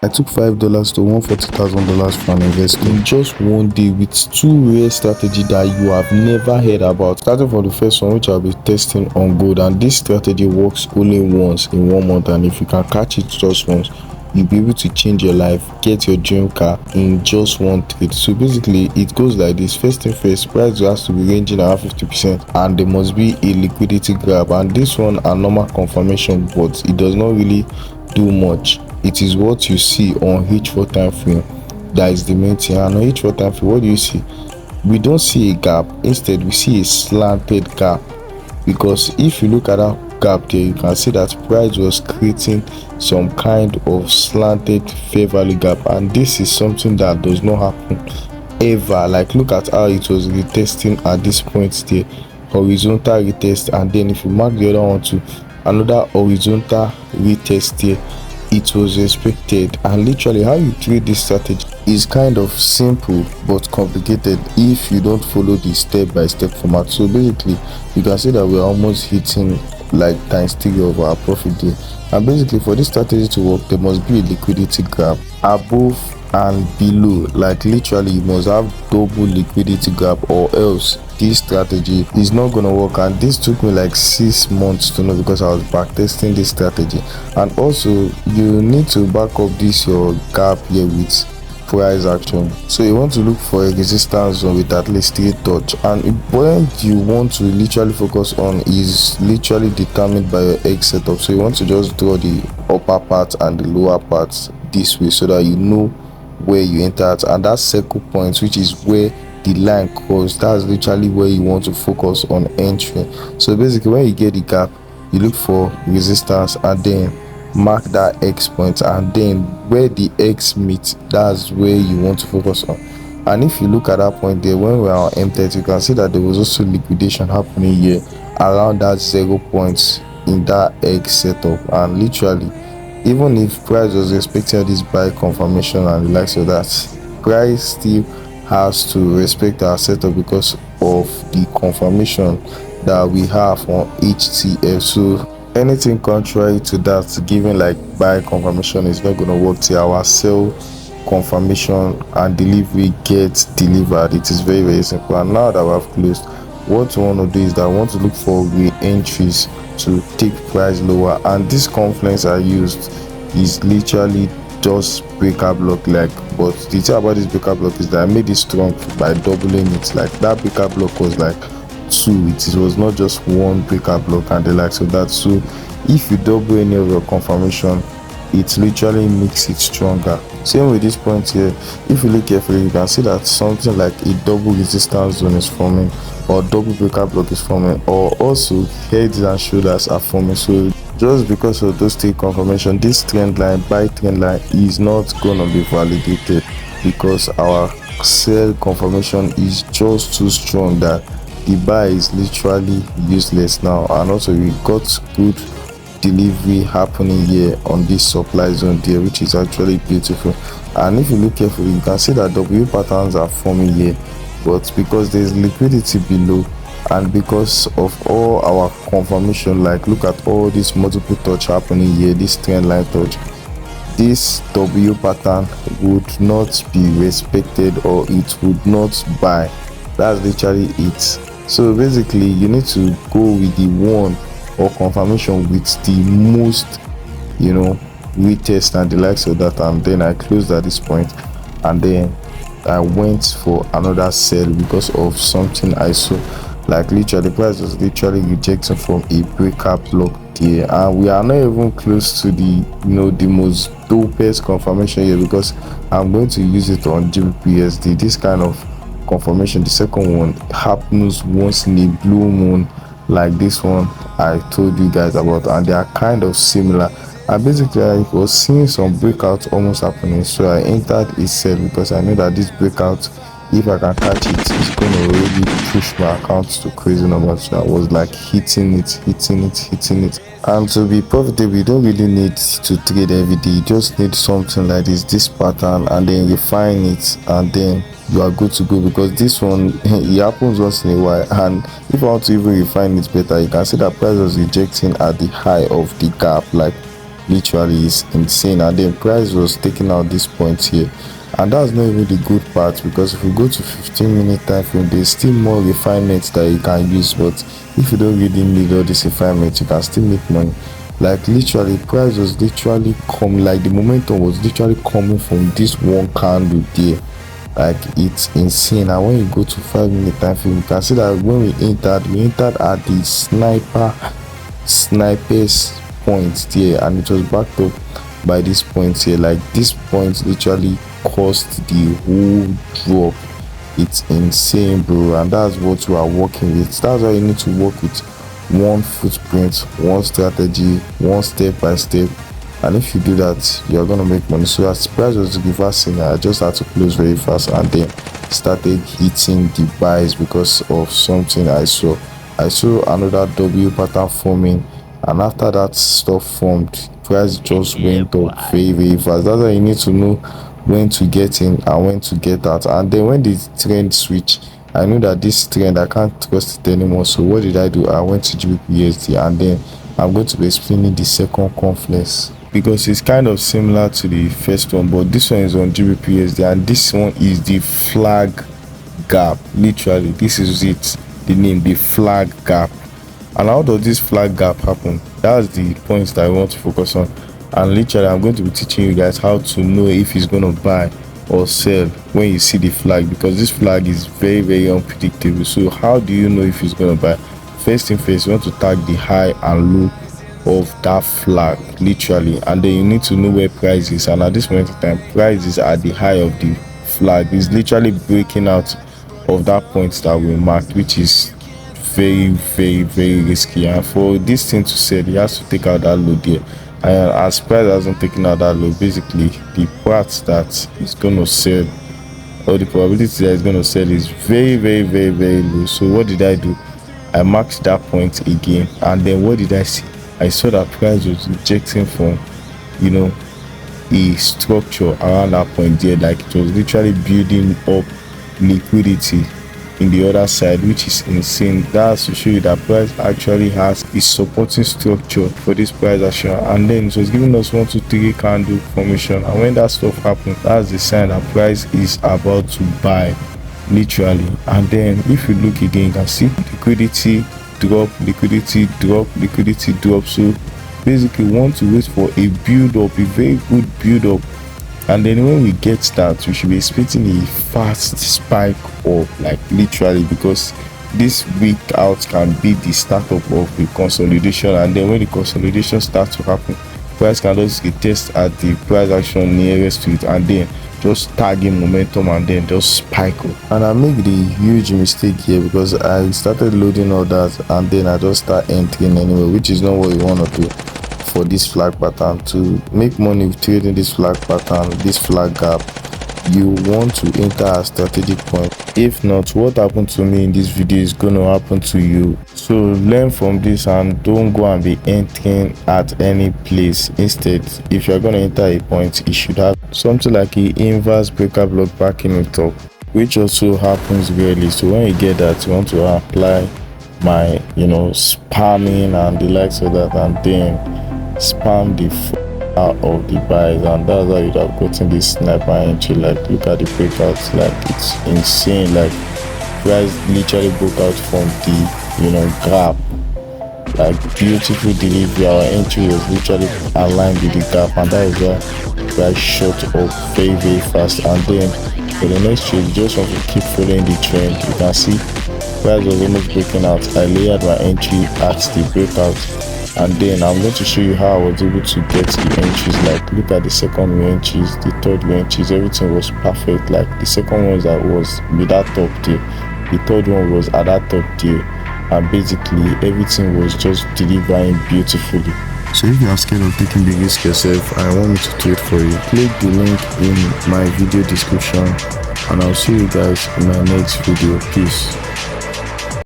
I took $5 to $140,000 for an investor in just one day with two rare strategies that you have never heard about. Starting from the first one, which I'll be testing on gold, and this strategy works only once in 1 month, and if you can catch it just once, you'll be able to change your life, get your dream car in just one trade. So basically it goes like this. First thing first, price has to be ranging around 50%, and there must be a liquidity grab, and this one a normal confirmation, but it does not really do much. It is what you see on H4 time frame that is the main thing. And on H4 time frame, what do you see? We don't see a gap, instead we see a slanted gap, because if you look at that gap there, you can see that price was creating some kind of slanted fair value gap, and this is something that does not happen ever. Like, look at how it was retesting at this point there, horizontal retest, and then if you mark the other one to another horizontal retest here, it was expected. And literally how you trade this strategy is kind of simple but complicated if you don't follow the step-by-step format. So basically you can see that we're almost hitting like ×3 of our profit there. And basically for this strategy to work, there must be a liquidity gap above and below. Like literally you must have double liquidity gap, or else this strategy is not gonna work. And this took me like 6 months to know, because I was backtesting this strategy. And also you need to back up this your gap here with price action. So you want to look for a resistance zone with at least 3 touch, and what you want to literally focus on is literally determined by your X setup. So you want to just draw the upper part and the lower part this way, so that you know where you enter at, and that circle point, which is where the line cross, that's literally where you want to focus on entering. So basically when you get the gap, you look for resistance and then mark that X point, and then where the X meets, that's where you want to focus on. And if you look at that point there, when we are on M30, you can see that there was also liquidation happening here around that 0 points in that X setup. And literally, even if price was expecting this buy confirmation and the likes of that, price still has to respect our setup because of the confirmation that we have on HTF. So anything contrary to that, given like buy confirmation, is not going to work till our sell confirmation and delivery gets delivered. It is very, very simple. And now that we have closed, what we want to do is that I want to look for re-entries to take price lower, and this confluence I used is literally just breaker block. Like, but the thing about this breaker block is that I made it strong by doubling it. Like, that breaker block was like 2, it was not just one breaker block and the likes of that. So if you double any of your confirmation, it literally makes it stronger. Same with this point here, if you look carefully, you can see that something like a double resistance zone is forming, or double breaker block is forming, or also heads and shoulders are forming. So just because of those 3 confirmation, this trend line, buy trend line, is not gonna be validated, because our sell confirmation is just too strong that the buy is literally useless now. And also we got good delivery happening here on this supply zone there, which is actually beautiful. And if you look carefully, you can see that W patterns are forming here, but because there's liquidity below, and because of all our confirmation, like look at all this multiple touch happening here, this trend line touch, this W pattern would not be respected, or it would not buy. That's literally it. So basically you need to go with the one or confirmation with the most, you know, retest and the likes of that. And then I closed at this point, and then I went for another sell because of something I saw. Like literally the price was literally rejecting from a breaker block here, and we are not even close to the, you know, the most dopest confirmation here, because I'm going to use it on GBPSD. This kind of confirmation, the second one, happens once in a blue moon, like this one I told you guys about, and they are kind of similar. And basically I was seeing some breakouts almost happening, so I entered a sell because I know that this breakout, if I can catch it, it's going to really push my account to crazy numbers. So I was like hitting it. And to be profitable, you don't really need to trade every day. You just need something like this pattern, and then refine it, and then you are good to go. Because this one, it happens once in a while, and if I want to even refine it better, you can see that price was rejecting at the high of the gap. Like literally is insane. And then price was taking out this point here, and that's not even the good part, because if you go to 15-minute time frame, there's still more refinements that you can use. But if you don't really need all this refinement, you can still make money. Like literally, price was literally coming, like the momentum was literally coming from this one candle there. Like it's insane. And when you go to 5-minute time frame, you can see that when we entered at the snipers point there, and it was backed up by this point here. Like this point literally caused the whole drop. It's insane, bro, and that's what we are working with. That's why you need to work with one footprint, one strategy, one step by step. And if you do that, you're gonna make money. So as price was reversing, I just had to close very fast and then started hitting the buys because of something I saw. I saw another W pattern forming, and after that stuff formed, price just went up very fast. That's why you need to know when to get in and when to get out. And then when the trend switch, I know that this trend, I can't trust it anymore. So what did I do? I went to GBPUSD, and then I'm going to be explaining the second confluence, because it's kind of similar to the first one, but this one is on GBPUSD and this one is the flag gap. Literally, this is it, the name, the flag gap. And how does this flag gap happen? That's the points that I want to focus on. And literally, I'm going to be teaching you guys how to know if it's going to buy or sell when you see the flag, because this flag is very, very unpredictable. So how do you know if it's going to buy? First thing first, you want to tag the high and low of that flag, literally, and then you need to know where price is. And at this moment in time, price is at the high of the flag. Is literally breaking out of that point that we marked, which is very, very, very risky. And for this thing to sell, he has to take out that low there. And as price hasn't taken out that low, basically the part that is going to sell, or the probability that is going to sell, is very, very, very, very low. So what did I do? I marked that point again, and then what did I see? I saw that price was rejecting from, you know, a structure around that point there. Like it was literally building up liquidity in the other side, which is insane. That's to show you that price actually has a supporting structure for this price action. And then it was giving us 1 2 3 candle formation, and when that stuff happened, that's the sign that price is about to buy, literally. And then if you look again, you can see liquidity drop, liquidity drop, liquidity drop. So basically we want to wait for a build up, a very good build up, and then when we get that, we should be expecting a fast spike up, like literally, because this week out can be the start up of the consolidation. And then when the consolidation starts to happen, price can just retest at the price action nearest to it, and then just tagging momentum and then just spike up. And I make the huge mistake here, because I started loading all that and then I just start entering anyway, which is not what you want to do for this flag pattern. To make money with trading this flag pattern, this flag gap, you want to enter a strategic point. If not, what happened to me in this video is going to happen to you. So learn from this and don't go and be entering at any place. Instead, if you're going to enter a point, you should have something like an inverse breaker block backing it up, which also happens rarely. So when you get that, you want to apply my, spamming and the likes of that, and then spam the out of the buys, and that's how you'd have gotten this sniper entry. Like look at the breakouts, like it's insane. Like price literally broke out from the gap, like beautiful delivery. Our entry was literally aligned with the gap, and that is why price shot up very, very fast. And then for the next trade, you just want to keep following the trend. You can see price was almost breaking out. I layered my entry at the breakout, and then I'm going to show you how I was able to get the entries. Like look at the second row entries, the third row entries, everything was perfect. Like the second one that was with that top tier, the third one was at that top tier, and basically everything was just delivering beautifully. So if you are scared of taking the risk yourself, I want me to trade for you. Click the link in my video description, and I'll see you guys in my next video. Peace.